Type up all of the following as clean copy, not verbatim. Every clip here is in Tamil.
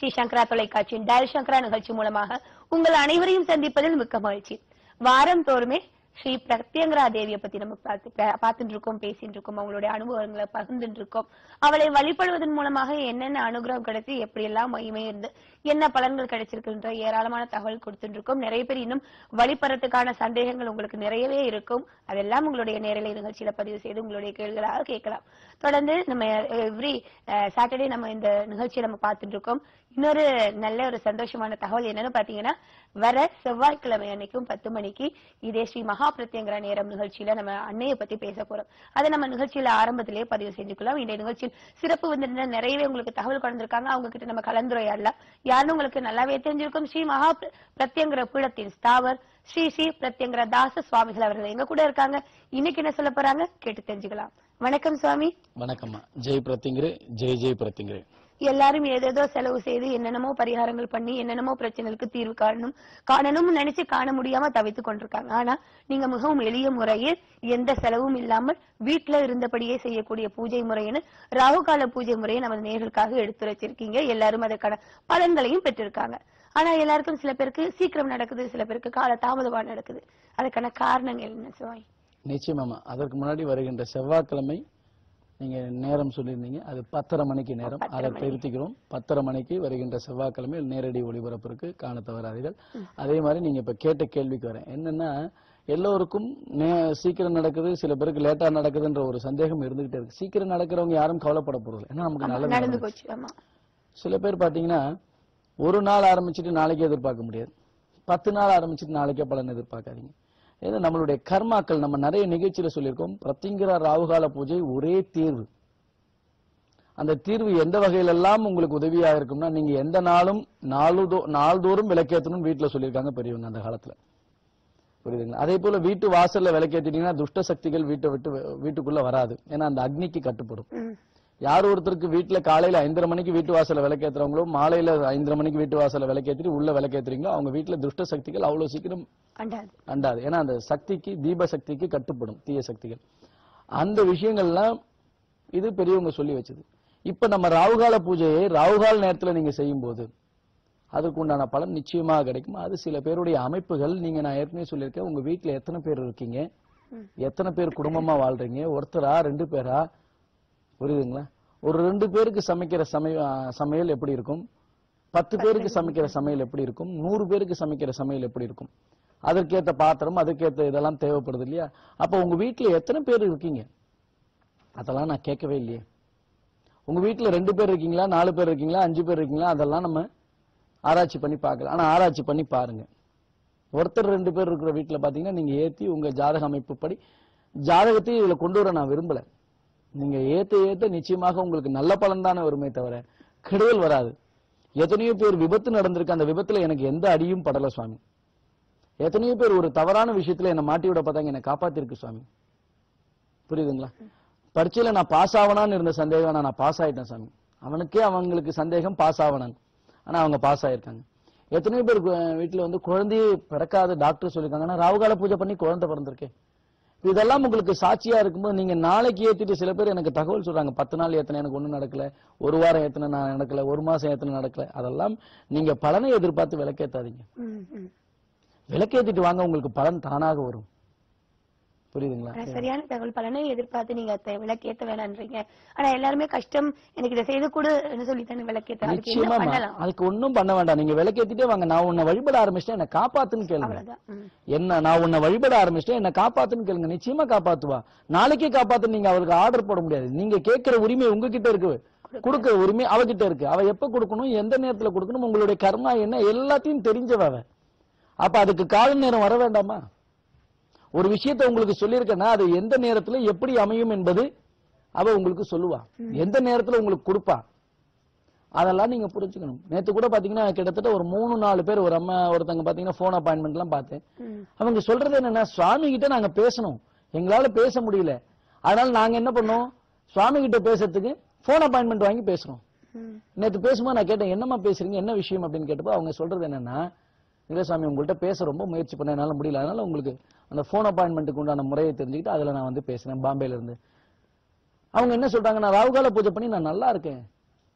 ஸ்ரீ சங்கரா தொலைக்காட்சியின் டயல் சங்கரா நிகழ்ச்சி மூலமாக உங்கள் அனைவரையும் சந்திப்பதில் மிக்க மகிழ்ச்சி. வாரம் தோறுமே ஸ்ரீ பிரத்யங்கரா தேவியை பத்தி நம்ம பார்த்துட்டு இருக்கோம், பேசிட்டு இருக்கோம், அவங்களுடைய அனுபவங்களை பகிர்ந்துட்டு இருக்கோம். அவளை வழிபடுவதன் மூலமாக என்னென்ன அனுகிரகம் கிடைச்சி எப்படி எல்லாம் மகிமை இருந்து என்ன பலன்கள் கிடைச்சிருக்குன்ற ஏராளமான தகவல் கொடுத்துட்டு இருக்கோம். நிறைய பேர் இன்னும் வழிபடுறதுக்கான சந்தேகங்கள் உங்களுக்கு நிறையவே இருக்கும். அதெல்லாம் உங்களுடைய நேரலை நிகழ்ச்சியில பதிவு செய்து உங்களுடைய கேள்விகளாக கேட்கலாம். தொடர்ந்து நம்ம எவ்ரி சாட்டர்டே நம்ம இந்த நிகழ்ச்சியை நம்ம பார்த்துட்டு இருக்கோம். இன்னொரு நல்ல ஒரு சந்தோஷமான தகவல் என்னன்னு பாத்தீங்கன்னா, வர செவ்வாய்க்கிழமை அன்னைக்கும் 10 மணிக்கு இதே ஸ்ரீ மகா பிரத்யங்கரா நேரம் நிகழ்ச்சியில நம்ம அன்னையை பத்தி பேச போறோம். அதை நம்ம நிகழ்ச்சியில ஆரம்பத்திலேயே பதிவு செஞ்சுக்கலாம். இந்த நிகழ்ச்சியில் சிறப்பு வந்து நிறையவே உங்களுக்கு தகவல் கொண்டிருக்காங்க. அவங்க கிட்ட நம்ம கலந்துரையாடலாம். யாருன்னு உங்களுக்கு நல்லாவே தெரிஞ்சிருக்கும். ஸ்ரீ மகா பிரத்யங்கர பீடத்தின் ஸ்தாவர் ஸ்ரீ ஸ்ரீ பிரத்யங்கர தாச சுவாமிகள் அவர்கள் எங்க கூட இருக்காங்க. இன்னைக்கு என்ன சொல்ல போறாங்க கேட்டு தெரிஞ்சுக்கலாம். வணக்கம் சுவாமி. வணக்கம்மா. ஜெய் பிரத்யங்கரே, ஜெய் ஜெய் பிரத்யங்கரே. எல்லாரும் ஏதேதோ செலவு செய்து என்னென்னமோ பரிகாரங்கள் பண்ணி என்னென்னமோ பிரச்சனைகளுக்கு தீர்வு காணணும் நினைச்சு காண முடியாம தவித்துக் கொண்டிருக்காங்க. ஆனா நீங்க மிகவும் எளிய முறையில் எந்த செலவும் இல்லாமல் வீட்டுல இருந்தபடியே செய்யக்கூடிய பூஜை முறைன்னு ராகுகால பூஜை முறையை நமது நேர்களுக்காக எடுத்துரைச்சிருக்கீங்க. எல்லாரும் அதற்கான பலன்களையும் பெற்றிருக்காங்க. ஆனா எல்லாருக்கும் சில பேருக்கு சீக்கிரம் நடக்குது, சில பேருக்கு கால தாமதமா நடக்குது. அதுக்கான காரணங்கள் என்ன சுவாமி? நிச்சயமாமா. அதற்கு முன்னாடி வருகின்ற செவ்வாய்க்கிழமை நீங்க நேரம் சொல்லியிருந்தீங்க, அது 10:30 மணிக்கு நேரம். அதை திருத்திக்கிறோம். 10:30 மணிக்கு வருகின்ற செவ்வாய்க்கிழமை நேரடி ஒளிபரப்பிற்கு காண தவறாதீர்கள். அதே மாதிரி நீங்க இப்ப கேட்ட கேள்விக்கு வரேன். என்னன்னா, எல்லோருக்கும் சீக்கிரம் நடக்குது, சில பேருக்கு லேட்டா நடக்குதுன்ற ஒரு சந்தேகம் இருந்துகிட்டே இருக்கு. சீக்கிரம் நடக்கிறவங்க யாரும் கவலைப்பட போறது, ஏன்னா நமக்கு நல்லது. சில பேர் பாத்தீங்கன்னா, ஒரு நாள் ஆரம்பிச்சுட்டு நாளைக்கே எதிர்பார்க்க முடியாது. 10 நாள் ஆரம்பிச்சுட்டு நாளைக்கே பலன் எதிர்பார்க்காதீங்க. ஏன்னா நம்மளுடைய கர்மாக்கள், நம்ம நிறைய நிகழ்ச்சியில சொல்லியிருக்கோம், பிரத்யங்கரா ராகுகால பூஜை ஒரே தீர்வு. அந்த தீர்வு எந்த வகையிலெல்லாம் உங்களுக்கு உதவியா இருக்கும்னா, நீங்க எந்த நாளும் நாள்தோறும் விளக்கேற்றணும் வீட்டுல சொல்லியிருக்காங்க பெரியவங்க அந்த காலத்துல. புரியுதுங்களா? அதே போல வீட்டு வாசல்ல விளக்கேற்றிட்டீங்கன்னா துஷ்ட சக்திகள் வீட்டுக்குள்ள வராது. ஏன்னா அந்த அக்னிக்கு கட்டுப்படும். யார் ஒருத்தருக்கு வீட்டுல காலையில 5:30 மணிக்கு வீட்டு வாசல விளக்கேற்றுறவங்களோ, மாலையில 5:30 மணிக்கு வீட்டு வாசல விளக்கேற்றி உள்ள விளக்கேற்றுறீங்களோ, அவங்க வீட்டுல துஷ்ட சக்திகள் அவ்வளவு சீக்கிரம் அண்டாது. ஏன்னா அந்த சக்திக்கு, தீப சக்திக்கு கட்டுப்படும் தீய சக்திகள். அந்த விஷயங்கள்லாம் இது பெரியவங்க சொல்லி வச்சது. இப்ப நம்ம ராகுகால பூஜையை ராகுகால நேரத்துல நீங்க செய்யும் போது அதுக்கு உண்டான பலன் நிச்சயமாக கிடைக்கும். அது சில பேருடைய அமைப்புகள். நீங்க நான் ஏற்கனவே சொல்லியிருக்கேன், உங்க வீட்டுல எத்தனை பேர் இருக்கீங்க, எத்தனை பேர் குடும்பமா வாழ்றீங்க, ஒருத்தரா 2 பேரா, புரியுதுங்களா? ஒரு 2 பேருக்கு சமைக்கிற சமையல் எப்படி இருக்கும், 10 பேருக்கு சமைக்கிற சமையல் எப்படி இருக்கும், 100 பேருக்கு சமைக்கிற சமையல் எப்படி இருக்கும், அதற்கேற்ற பாத்திரம், அதற்கேற்ற இதெல்லாம் தேவைப்படுது இல்லையா? அப்ப உங்க வீட்டுல எத்தனை பேர் இருக்கீங்க அதெல்லாம் நான் கேட்கவே இல்லையே. உங்க வீட்டுல 2 பேர் இருக்கீங்களா, 4 பேர் இருக்கீங்களா, 5 பேர் இருக்கீங்களா, அதெல்லாம் நம்ம ஆராய்ச்சி பண்ணி பார்க்கலாம். ஆனா ஆராய்ச்சி பண்ணி பாருங்க. ஒருத்தர் 2 பேர் இருக்கிற வீட்டுல பாத்தீங்கன்னா நீங்க ஏத்தி உங்க ஜாதக அமைப்பு படி ஜாதகத்தையும் இதுல கொண்டு வர நான் விரும்பல. நீங்க ஏத்த நிச்சயமாக உங்களுக்கு நல்ல பலன் தானே வருமே தவிர கெடுதல் வராது. எத்தனையோ பேர் விபத்து நடந்திருக்கு, அந்த விபத்துல எனக்கு எந்த அடியும் படல சுவாமி. எத்தனையோ பேர் ஒரு தவறான விஷயத்துல என்ன மாட்டி விட பார்த்தாங்க, என்ன காப்பாத்திருக்கு சுவாமி. புரியுதுங்களா? பரீட்சையில நான் பாஸ் ஆவனான்னு இருந்த சந்தேகம், நான் பாஸ் ஆயிட்டேன் சாமி. அவங்களுக்கு சந்தேகம் பாஸ் ஆவனான்னு, ஆனா அவங்க பாஸ் ஆயிருக்காங்க. எத்தனையோ பேர் வீட்டுல வந்து குழந்தையே பிறக்காத டாக்டர் சொல்லியிருக்காங்க, ஆனா ராகுகால பூஜை பண்ணி குழந்தை பிறந்திருக்கேன். இதெல்லாம் உங்களுக்கு சாட்சியா இருக்கும்போது நீங்க நாளைக்கு ஏத்திட்டு, சில பேர் எனக்கு தகவல் சொல்றாங்க, 10 நாள் ஏத்தனை எனக்கு ஒண்ணும் நடக்கல, 1 வாரம் ஏத்தனை நான் நடக்கல, 1 மாசம் ஏத்தனை நடக்கல. அதெல்லாம் நீங்க பலனை எதிர்பார்த்து விளக்கேத்தாதீங்க. விளக்கேத்திட்டு வாங்க, உங்களுக்கு பலன் தானாக வரும். புரியுதுங்களா? சரியான தகவல். பலனை எதிர்பார்த்து நீங்க விளக்கேத்த வேணான்றீங்க. ஆனா எல்லாருமே கஷ்டம், எனக்கு இதை செய்து கூட சொல்லித்தானே விளக்கேத்த. நிச்சயமா அதுக்கு ஒன்னும் பண்ண வேண்டாம். நீங்க விளக்கேத்திட்டே வாங்க. நான் உன்னை வழிபட ஆரம்பிச்சிட்டேன், என்ன காப்பாத்துன்னு கேளுங்க. நான் உன்னை வழிபட ஆரம்பிச்சிட்டேன், என்ன காப்பாத்துன்னு கேளுங்க. நிச்சயமா காப்பாத்துவா. நாளைக்கே காப்பாத்து. நீங்க அவருக்கு ஆர்டர் போட முடியாது. நீங்க கேட்கிற உரிமை உங்ககிட்ட இருக்கு, கொடுக்கிற உரிமை அவகிட்ட இருக்கு. அவ எப்ப கொடுக்கணும், எந்த நேரத்துல கொடுக்கணும், உங்களுடைய கர்மா என்ன எல்லாத்தையும் தெரிஞ்சவ. அப்ப அதுக்கு கால நேரம் வர வேண்டாமா? ஒரு விஷயத்தை உங்களுக்கு சொல்லியிருக்கேன்னா அது எந்த நேரத்துல எப்படி அமையும் என்பது அவ உங்களுக்கு சொல்லுவா. எந்த நேரத்துல உங்களுக்கு கொடுப்பா, அதெல்லாம் நீங்க புரிஞ்சுக்கணும். நேத்து கூட பாத்தீங்கன்னா கிட்டத்தட்ட ஒரு 3-4 பேர், ஒரு அம்மா ஒருத்தங்க பாத்தீங்கன்னா போன் அப்பாயின்மெண்ட் எல்லாம் பார்த்தேன். அவங்க சொல்றது என்னன்னா, சுவாமி கிட்ட நாங்க பேசணும், எங்களால பேச முடியல, அதனால நாங்க என்ன பண்ணோம், சுவாமி கிட்ட பேசுறதுக்கு போன் அப்பாயின்மெண்ட் வாங்கி பேசுறோம். நேத்து பேசும்போது நான் கேட்டேன், என்னமா பேசுறீங்க, என்ன விஷயம் அப்படின்னு கேட்டப்போ அவங்க சொல்றது என்னன்னா, இல்ல சாமி உங்கள்கிட்ட பேச ரொம்ப முயற்சி பண்ண என்னால முடியல, அதனால உங்களுக்கு அந்த போன் அப்பாயின்மெண்ட்டுக்கு உண்டான முறையை தெரிஞ்சுக்கிட்டு அதுல நான் வந்து பேசுறேன் பாம்பேல இருந்து. அவங்க என்ன சொல்றாங்க, நான் ராகுகால பூஜை பண்ணி நான் நல்லா இருக்கேன்,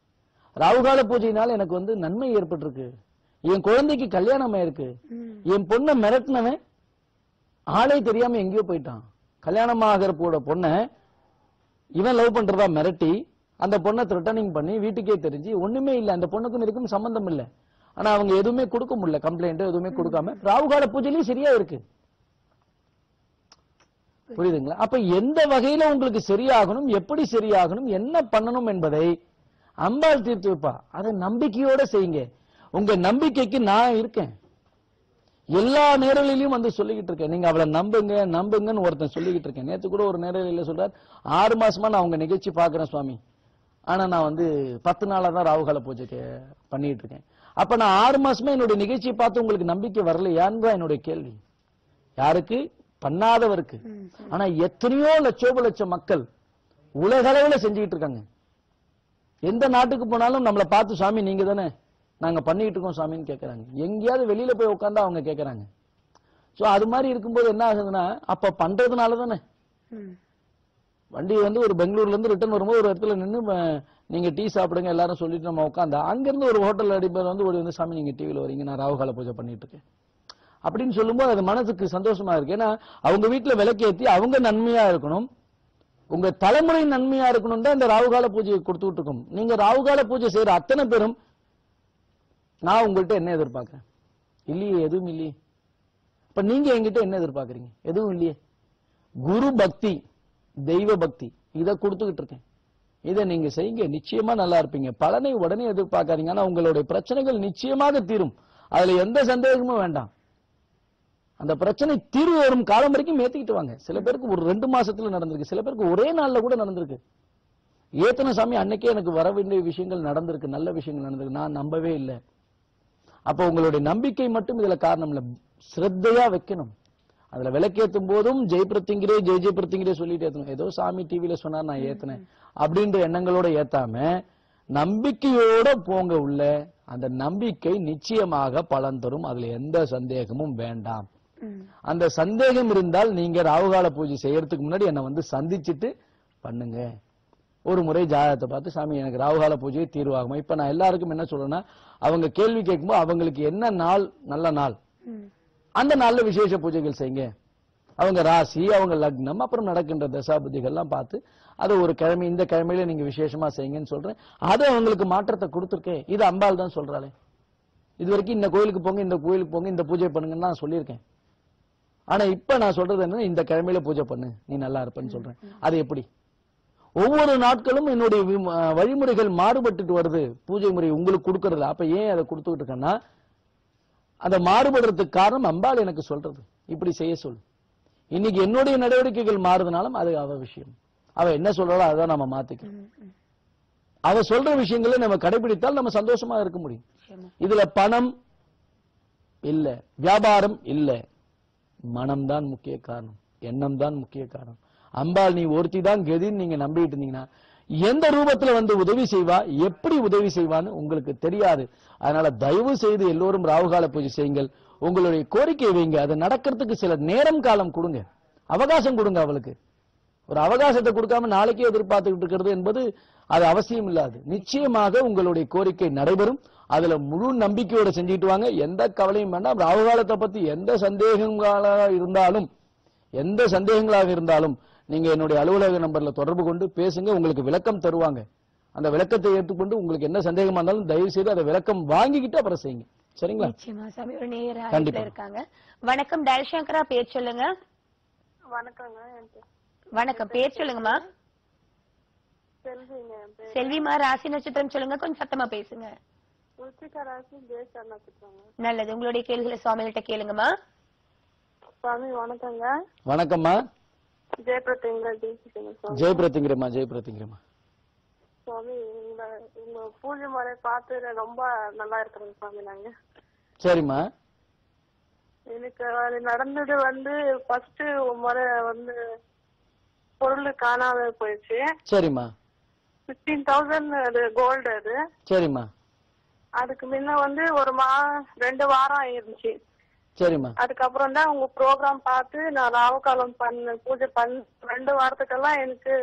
ராகுகால பூஜையினால எனக்கு வந்து நன்மை ஏற்பட்டிருக்கு, என் குழந்தைக்கு கல்யாணம் ஆயிருக்கு, என் பொண்ணை மிரட்டினவன் ஆளே தெரியாம எங்கேயோ போயிட்டான், கல்யாணம் ஆகிற பொண்ணை இவன் லவ் பண்றதா மிரட்டி அந்த பொண்ணை த்ரெட்டனிங் பண்ணி வீட்டுக்கே தெரிஞ்சு ஒண்ணுமே இல்ல, அந்த பொண்ணுக்கும் இருக்கும் சம்பந்தம் இல்ல, ஆனா அவங்க எதுவுமே கொடுக்க முடியல, கம்ப்ளைண்ட் எதுவுமே கொடுக்காம ராகுகால பூஜையிலயும் சரியா இருக்கு. புரியுதுங்களா? அப்ப எந்த வகையில உங்களுக்கு சரியாகணும், எப்படி சரியாகணும், என்ன பண்ணணும் என்பதை அம்பாள் தீர்த்து வைப்பா. அதை நம்பிக்கையோட செய்யுங்க. உங்க நம்பிக்கைக்கு நான் இருக்கேன், எல்லா நேரங்களிலும் வந்து சொல்லிக்கிட்டு இருக்கேன். நீங்க அவளை நம்புங்க நம்புங்கன்னு ஒருத்தன் சொல்லிக்கிட்டு இருக்கேன். நேத்து கூட ஒரு நேரலையில சொல்றாரு, 6 மாசமா நான் உங்க நிகழ்ச்சி பாக்குறேன் சுவாமி, ஆனா நான் வந்து 10 நாளா தான் ராகுகால பூஜைக்கு பண்ணிட்டு இருக்கேன். அப்ப நான் 6 மாசமா என்னுடைய நிகழ்ச்சியை பார்த்து உங்களுக்கு நம்பிக்கை வரலையான்னு தான் என்னுடைய கேள்வி. யாருக்கு? பண்ணாதவருக்கு. ஆனா எத்தனையோ லட்சம் மக்கள் உலக அளவுல செஞ்சுக்கிட்டு இருக்காங்க. எந்த நாட்டுக்கு போனாலும் நம்மளை பார்த்து சுவாமி நீங்க தானே நாங்க பண்ணிட்டு இருக்கோம் சாமின்னு கேட்கறாங்க. எங்கேயாவது வெளியில போய் உட்கார்ந்தா அவங்க கேட்கறாங்க. சோ அது மாதிரி இருக்கும்போது என்ன ஆகுதுன்னா, அப்ப பண்றதுனால தானே. வண்டி வந்து ஒரு பெங்களூர்ல இருந்து ரிட்டர்ன் வரும்போது ஒரு இடத்துல நின்று நீங்க டீ சாப்பிடுங்க எல்லாரும் சொல்லிட்டு நம்ம உட்காந்தா, அங்கிருந்து ஒரு ஹோட்டல் அடிப்பேர் வந்து ஒரு சாமி நீங்க டிவில வரீங்க, நான் ராகுகால பூஜை பண்ணிட்டு இருக்கேன் அப்படின்னு சொல்லும்போது அது மனசுக்கு சந்தோஷமா இருக்கு. ஏன்னா அவங்க வீட்டுல விளக்கேத்தி அவங்க நன்மையா இருக்கணும், உங்க தலைமுறை நன்மையா இருக்கணும் தான் இந்த ராகுகால பூஜையை கொடுத்துட்டு இருக்கோம். நீங்க ராகுகால பூஜை செய்யற அத்தனை பேரும் நான் உங்கள்கிட்ட என்ன எதிர்பார்க்கிறேன்? இல்லையே, எதுவும் இல்லையே. இப்ப நீங்க என்கிட்ட என்ன எதிர்பார்க்கறீங்க? எதுவும் இல்லையே. குரு பக்தி, தெய்வ பக்தி இதை கொடுத்துக்கிட்டு இருக்கேன். இதை நீங்க செய்யுங்க, நிச்சயமா நல்லா இருப்பீங்க. பலனை உடனே எதிர்பார்க்காதீங்க. ஆனா உங்களுடைய பிரச்சனைகள் நிச்சயமாக தீரும், அதுல எந்த சந்தேகமும் வேண்டாம். அந்த பிரச்சனை தீர்வு வரும் காலம் வரைக்கும் ஏத்திக்கிட்டு வாங்க. சில பேருக்கு ஒரு 2 மாசத்துல நடந்திருக்கு, சில பேருக்கு ஒரே நாள்ல கூட நடந்திருக்கு. ஏத்தன சாமி அன்னைக்கே எனக்கு வர வேண்டிய விஷயங்கள் நடந்திருக்கு, நல்ல விஷயங்கள் நடந்திருக்கு, நான் நம்பவே இல்லை. அப்ப உங்களுடைய நம்பிக்கை மட்டும் இதுல காரணம் இல்ல, ஸ்ரத்தையா வைக்கணும். அதுல விளக்கேற்றும் போதும் ஜெய் பிரத்திங்கிரே ஜெய் ஜெய் பிரத்திங்கிரே சொல்லிட்டு ஏத்தணும். ஏதோ சாமி டிவில சொன்னா நான் ஏத்தினேன் அப்படின்ற எண்ணங்களோட ஏத்தாம நம்பிக்கையோட போங்க உள்ள. அந்த நம்பிக்கை நிச்சயமாக பலன் தரும், அதுல எந்த சந்தேகமும் வேண்டாம். அந்த சந்தேகம் இருந்தால் நீங்க ராகுகால பூஜை செய்யறதுக்கு முன்னாடி என்ன வந்து சந்திச்சுட்டு பண்ணுங்க. ஒரு முறை ஜாதகத்தை பார்த்து சாமி எனக்கு ராகுகால பூஜையை தீர்வாகுமா. இப்ப நான் எல்லாருக்கும் என்ன சொல்றேன்னா, அவங்க கேள்வி கேட்கும்போது அவங்களுக்கு என்ன நாள் நல்ல நாள், அந்த நாள்ல விசேஷ பூஜைகள் செய்யுங்க. அவங்க ராசி, அவங்க லக்னம், அப்புறம் நடக்கின்ற தசாபுதிகள்லாம் பார்த்து அதை ஒரு கிழமை இந்த கிழமையில நீங்க விசேஷமா செய்யுங்கன்னு சொல்றேன். அது அவங்களுக்கு மாற்றத்தை கொடுத்துருக்கேன். இது அம்பாள் தான் சொல்றாளே. இது வரைக்கும் இந்த கோயிலுக்கு போங்க, இந்த கோயிலுக்கு போங்க, இந்த பூஜை பண்ணுங்கன்னு நான் சொல்லியிருக்கேன். ஆனா இப்ப நான் சொல்றது என்ன, இந்த கிழமையில பூஜை பண்ணு நீ நல்லா இருப்பேன்னு சொல்றேன். அது எப்படி? ஒவ்வொரு நாட்களும் என்னுடைய வழிமுறைகள் மாறுபட்டு வருது, பூஜை முறை உங்களுக்கு கொடுக்கறதுல. அப்ப ஏன் அதை கொடுத்துக்கிட்டு இருக்கேன்னா, அதை மாறுபடுறதுக்கு காரணம் அம்பாள் எனக்கு சொல்றது, இப்படி செய்ய சொல்லு. இன்னைக்கு என்னுடைய நடவடிக்கைகள் மாறுதுனாலும் அது அவ விஷயம். அவ என்ன சொல்றாளோ அதான் நம்ம மாத்திக்கணும். அவ சொல்ற விஷயங்களை நம்ம கடைபிடித்தால் நம்ம சந்தோஷமா இருக்க முடியும். இதுல பணம் இல்ல, வியாபாரம் இல்ல, மனம்தான் முக்கிய காரணம், எண்ணம் தான் முக்கிய காரணம். அம்பாள் நீ ஒருத்தி தான் கதின்னு நீங்க நம்பிட்டு இருந்தீங்கன்னா எந்த ரூபத்துல வந்து உதவி செய்வா, எப்படி உதவி செய்வான்னு உங்களுக்கு தெரியாது. அதனால தயவு செய்து எல்லோரும் ராகுகால பூஜை செய்யுங்கள். உங்களுடைய கோரிக்கை வைங்க, அது நடக்கிறதுக்கு சில நேரம் காலம் கொடுங்க, அவகாசம் கொடுங்க. அவளுக்கு ஒரு அவகாசத்தை கொடுக்காம நாளைக்கே எதிர்பார்த்துக்கிட்டு இருக்கிறது என்பது அது அவசியம் இல்லாது. நிச்சயமாக உங்களுடைய கோரிக்கை நடைபெறும். அதுல முழு நம்பிக்கையோட செஞ்சுட்டு வாங்க, எந்த கவலையும் வேண்டாம். ராகுகாலத்தை பத்தி எந்த சந்தேகங்களாக இருந்தாலும் நீங்க என்னுடைய அலுவலக நம்பர்ல தொடர்பு கொண்டு பேசுங்க, உங்களுக்கு விளக்கம் தருவாங்க. அந்த விளக்கத்தை ஏற்றுக்கொண்டு உங்களுக்கு என்ன சந்தேகமா இருந்தாலும் தயவு செய்து அதை விளக்கம் வாங்கிக்கிட்டு அப்புறம் செய்யுங்க. சரிங்களா? நிச்சயமா சாமி. ஒரு நேயர் இருக்காங்க. வணக்கம் டயல்சங்கரா, பேர் சொல்லுங்க. வணக்கங்க. வணக்கம், பேர் சொல்லுங்கம்மா. செல்விமா, ராசி நட்சத்திரம் சொல்லுங்க, கொஞ்சம் சத்தமா பேசுங்க. நல்லது, உங்களுடைய கேள்விகளை சுவாமிகிட்ட கேளுங்கம்மா. சுவாமி வணக்கங்க. வணக்கம்மா. ஜெயபிரத்திங்கரம்மா. ஜெயபிரத்திங்கரம்மா. சுவாமி உங்க பூஜை முறை பார்த்து ரொம்ப நல்லா இருக்கிறோம் சுவாமி. நாங்க சரிம்மா. எனக்கு அது நடந்தது வந்து ஃபர்ஸ்ட் முறை வந்து பொருள் காணாம போயிடுச்சு. சரிம்மா. 15,000 அது கோல்டு அது. சரிம்மா. அதுக்கு முன்ன வந்து ஒரு 2 வாரம் ஆயிருந்துச்சு. சரிம்மா. அதுக்கப்புறம் தான் உங்க ப்ரோக்ராம் பார்த்து நான் ராகுகாலம் பூஜை 2 வாரத்துக்கெல்லாம் எனக்கு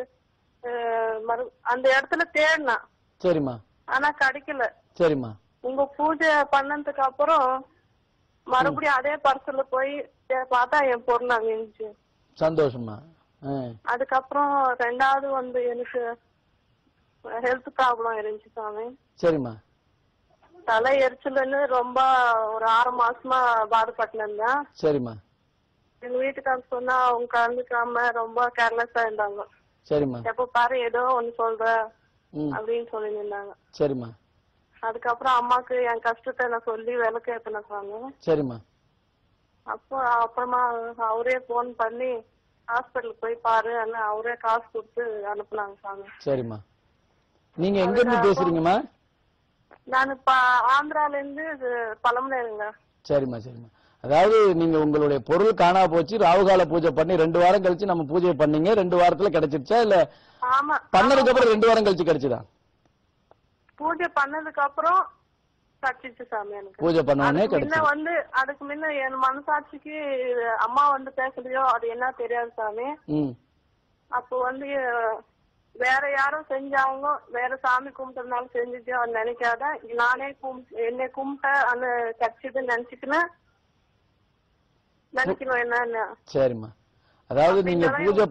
அந்த இடத்துல தேடினா. சரிம்மா. ஆனா கிடைக்கல. சரிம்மா. உங்க பூஜை பண்ணதுக்கு அப்புறம் மறுபடியும் அதே பர்சல்ல போய் பார்த்தா என் பொருள் அங்க இருந்துச்சு. சந்தோஷமா. அதுக்கப்புறம் ரெண்டாவது வந்து எனக்கு ஹெல்த் ப்ராப்ளம் இருந்துச்சு சாமி. சரிம்மா. தலை எரிச்சல்னு ரொம்ப ஒரு 6 மாசமா பாடுபட்டு இருந்தேன். சரிம்மா. எங்க வீட்டுக்காரர் சொன்னா அவங்க கலந்துக்காம ரொம்ப கேர்லெஸ்ஸா இருந்தாங்க. சரிம்மா. எப்ப பாரு ஏதோ ஒண்ணு சொல்ற அப்படின்னு சொல்லி இருந்தாங்க. சரிம்மா. அதுக்கப்புறம் அம்மாக்கு என் கஷ்டத்தை நான் சொல்லி விளக்கு ஏத்தினாங்க. சரிம்மா. அப்புறமா அவரே போன் பண்ணி ஹாஸ்பிட்டலுக்கு போய் பாரு அவரே காசு கொடுத்து அனுப்புனாங்க சாமி. சரிம்மா. நீங்க எங்க இருந்து பேசுறீங்கம்மா? நான் இப்ப ஆந்திரால இருந்து பழமனேருங்க. சரிம்மா. சரிம்மா. அதாவது நீங்க உங்களுடைய பொருள் காணா போச்சு, ராவுகால பூஜை பண்ணி 2 வாரம் கழிச்சு நம்ம பூஜை பண்ணீங்க, 2 வாரத்துல கிடைச்சிருச்சா இல்ல? ஆமா. பண்ணதுக்கு அப்புறம் 2 வாரம் கழிச்சு கிடைச்சதா? பூஜை பண்ணதுக்கு அப்புறம் கிடைச்சிச்சு சாமி எனக்கு. பூஜை பண்ணவனே கிடைச்சு. வந்து அதுக்கு முன்ன என் மனசாட்சிக்கு அம்மா வந்து பேசலையோ அது என்ன தெரியாது சாமி. அப்போ வந்து வேற யாரும் செஞ்சாங்க, வேற சாமி கும்பிட்டதுனால செஞ்சுச்சோ நினைக்காத, நானே என்னை கும்பிட்ட அந்த கட்சின்னு நினைச்சுக்கினேன் நினைக்கணும் என்னன்னு. சரிம்மா. அதாவது நீங்க பூஜை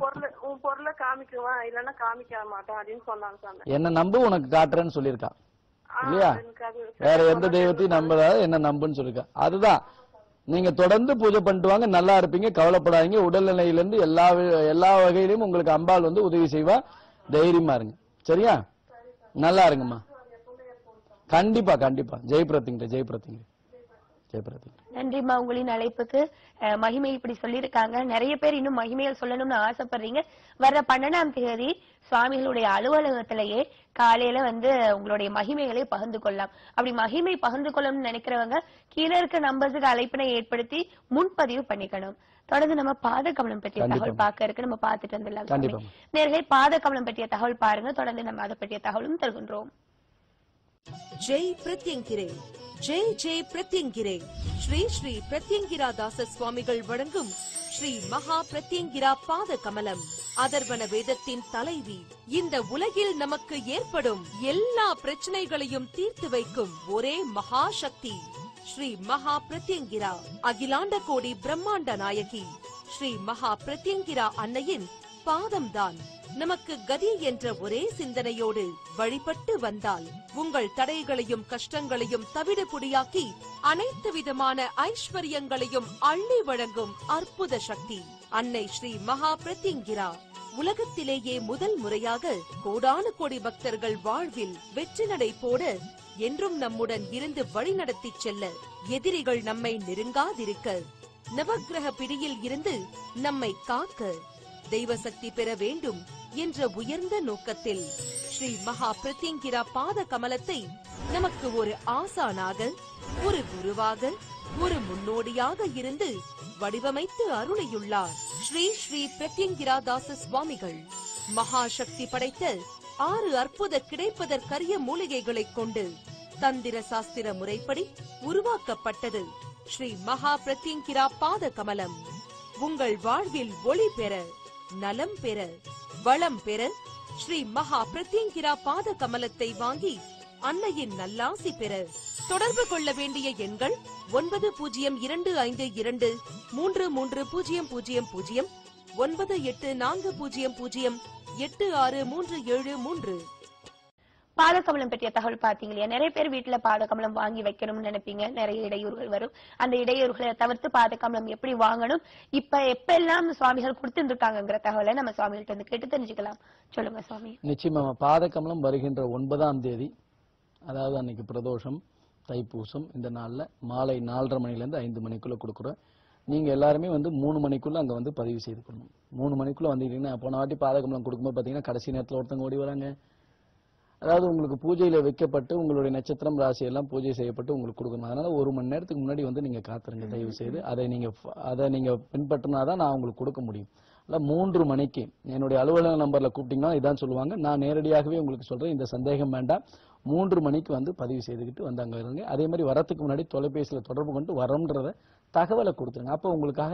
உன் பொருளை காமிக்குவேன் இல்லன்னா காமிக்க மாட்டேன் அப்படின்னு சொன்னாங்க சாமி. என்ன நம்பு உனக்கு காட்டுறேன்னு சொல்லியிருக்கான் இல்லையா? வேற எந்த தெய்வத்தையும் நம்பாத, என்ன நம்புன்னு சொல்லிருக்கா. அதுதான் நீங்க தொடர்ந்து பூஜை பண்ணிட்டு வாங்க, நல்லா இருப்பீங்க, கவலைப்படாதீங்க. உடல்நிலையில இருந்து எல்லா வகையிலும் உங்களுக்கு அம்பாள் வந்து உதவி செய்வா. தைரியமா இருங்க. சரியா? நல்லா இருங்கம்மா. கண்டிப்பா கண்டிப்பா. ஜெய் பிரத்திங்க, ஜெய் பிரத்திங்க, ஜெய் பிரத்திங்க. நன்றிம்மா உங்களின் அழைப்புக்கு. மகிமை இப்படி சொல்லியிருக்காங்க. நிறைய பேர் இன்னும் மகிமைகள் சொல்லணும்னு ஆசைப்படுறீங்க. வர்ற 12ஆம் தேதி சுவாமிகளுடைய அலுவலகத்திலேயே காலையில வந்து உங்களுடைய மகிமைகளை பகிர்ந்து கொள்ளலாம். அப்படி மகிமை பகிர்ந்து கொள்ளணும்னு நினைக்கிறவங்க கீழே இருக்க நம்பர்ஸுக்கு அழைப்பினை ஏற்படுத்தி முன்பதிவு பண்ணிக்கணும். தொடர்ந்து நம்ம பாத கமலம் பற்றிய தகவல் பார்க்க இருக்கு, நம்ம பார்த்துட்டு வந்துடலாம். நேர்களை பாத கமலம் பற்றிய தகவல் பாருங்க. தொடர்ந்து நம்ம அதை பற்றிய தகவலும் தருகின்றோம். ஜெய் பிரத்யங்கிரே, ஜெய் ஜெய் பிரத்யங்கிரே. ஸ்ரீ ஸ்ரீ பிரத்யங்கிரா தாச சுவாமிகள் வழங்கும் ஸ்ரீ மகா பிரத்யங்கிரா பாத கமலம் அதர்வன வேதத்தின் தலைவி. இந்த உலகில் நமக்கு ஏற்படும் எல்லா பிரச்சனைகளையும் தீர்த்து வைக்கும் ஒரே மகா சக்தி ஸ்ரீ மகா பிரத்யங்கிரா. அகிலாண்ட கோடி பிரம்மாண்ட நாயகி ஸ்ரீ மகா பிரத்யங்கிரா அன்னையின் பாதம்தான் நமக்கு கதி என்ற ஒரே சிந்தனையோடு வழிபட்டு வந்தால் உங்கள் தடைகளையும் கஷ்டங்களையும் தவிடுபொடியாக்கி அனைத்து விதமான ஐஸ்வர்யங்களையும் அள்ளி வழங்கும் அற்புத சக்தி அன்னை ஸ்ரீ மகா பிரத்யங்கிரா. உலகத்திலேயே முதல் முறையாக கோடானு கோடி பக்தர்கள் வாழ்வில் வெற்றி நடை போட என்றும் நம்முடன் இருந்து வழிநடத்தி செல்ல, எதிரிகள் நம்மை நெருங்காதிருக்க, நவக்கிரக பிடியில் இருந்து நம்மை காக்க, தெய்வ சக்தி பெற வேண்டும் என்ற உயர்ந்த நோக்கத்தில் ஸ்ரீ மகா பிரத்யங்கிரா பாத கமலத்தை நமக்கு ஒரு ஆசானாக, ஒரு குருவாக, ஒரு முன்னோடியாக இருந்து வடிவமைத்து அருளியுள்ளார் ஸ்ரீ ஸ்ரீ பிரத்யங்கிரா தாச சுவாமிகள். மகா சக்தி படைத்த 6 அற்புத கிடைப்பதற்கரிய மூலிகைகளை கொண்டு தந்திர சாஸ்திர முறைப்படி உருவாக்கப்பட்டது ஸ்ரீ மகா பிரத்யங்கிரா பாத கமலம். உங்கள் வாழ்வில் ஒளி பெற, நலம் பெற, வளம் பெற ஸ்ரீ மகா பிரத்யங்கிரா பாத கமலத்தை வாங்கி அன்னையின் நல்லாசி பெற தொடர்பு கொள்ள வேண்டிய எண்கள் 9025233000, 9840086373. பாதகமலம் பற்றிய தகவல் பாத்தீங்க இல்லையா? நிறைய பேர் வீட்டுல பாதகமலம் வாங்கி வைக்கணும்னு நினைப்பீங்க. நிறைய இடையூறுகள் வரும். அந்த இடையூறுகளை தவிர்த்து பாதகமலம் எப்படி வாங்கணும், இப்ப எப்ப எல்லாம் சுவாமிகள் கொடுத்துருக்காங்கிற தகவலை நம்ம சுவாமிகள்ட்ட இருந்து கேட்டு தெரிஞ்சுக்கலாம். சொல்லுங்க சுவாமி. நிச்சயமா பாதகமலம் வருகின்ற 9ஆம் தேதி, அதாவது அன்னைக்கு பிரதோஷம், தைப்பூசம், இந்த நாள்ல மாலை 4:30 மணிலேருந்து 5 மணிக்குள்ள கொடுக்குறோம். நீங்க எல்லாருமே வந்து 3 மணிக்குள்ள அங்க வந்து பதிவு செய்து கொள்ளணும். 3 மணிக்குள்ள வந்துட்டீங்கன்னா, போன வாட்டி பாதகமலம் கொடுக்கும்போது பாத்தீங்கன்னா கடைசி நேரத்துல ஒருத்தவங்க ஓடி வராங்க. அதாவது உங்களுக்கு பூஜையில வைக்கப்பட்டு உங்களுடைய நட்சத்திரம் ராசி எல்லாம் பூஜை செய்யப்பட்டு உங்களுக்கு கொடுக்கணும். அதனால 1 மணி நேரத்துக்கு முன்னாடி வந்து நீங்க காத்துருங்க தயவு செய்து. அதை நீங்க பின்பற்றினாதான் நான் உங்களுக்கு கொடுக்க முடியும். 3 மணிக்கு என்னுடைய அலுவலக நம்பர்ல கூப்பிட்டீங்கன்னா இதான் சொல்லுவாங்க. நான் நேரடியாகவே உங்களுக்கு சொல்றேன், இந்த சந்தேகம் வேண்டாம். 3 மணிக்கு வந்து பதிவு செய்துக்கிட்டு வந்து அங்க இருங்க. அதே மாதிரி வரத்துக்கு முன்னாடி தொலைபேசியில தொடர்பு கொண்டு வரோம்ன்றத தகவலை கொடுத்துருங்க. அப்போ உங்களுக்காக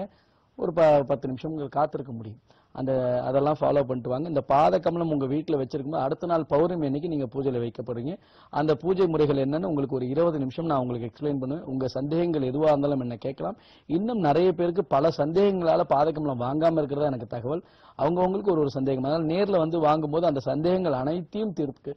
ஒரு 10 நிமிஷம் காத்திருக்க முடியும். அதெல்லாம் ஃபாலோ பண்ணிட்டு வாங்க. இந்த பாத கமலம் உங்க வீட்டுல வச்சிருக்கும்போது அடுத்த நாள் பௌர்ணமி அன்னைக்கு நீங்க பூஜையில வைக்கப்படுறீங்க. அந்த பூஜை முறைகள் என்னன்னு உங்களுக்கு ஒரு 20 நிமிஷம் நான் உங்களுக்கு எக்ஸ்பிளைன் பண்ணுவேன். உங்க சந்தேகங்கள் எதுவா இருந்தாலும் என்ன கேட்கலாம். இன்னும் நிறைய பேருக்கு பல சந்தேகங்களால பாத கமலம் வாங்காம இருக்கிறதா எனக்கு தகவல். அவங்கவுங்களுக்கு ஒரு சந்தேகம். அதனால நேர்ல வந்து வாங்கும்போது அந்த சந்தேகங்கள் அனைத்தையும் தீர்த்து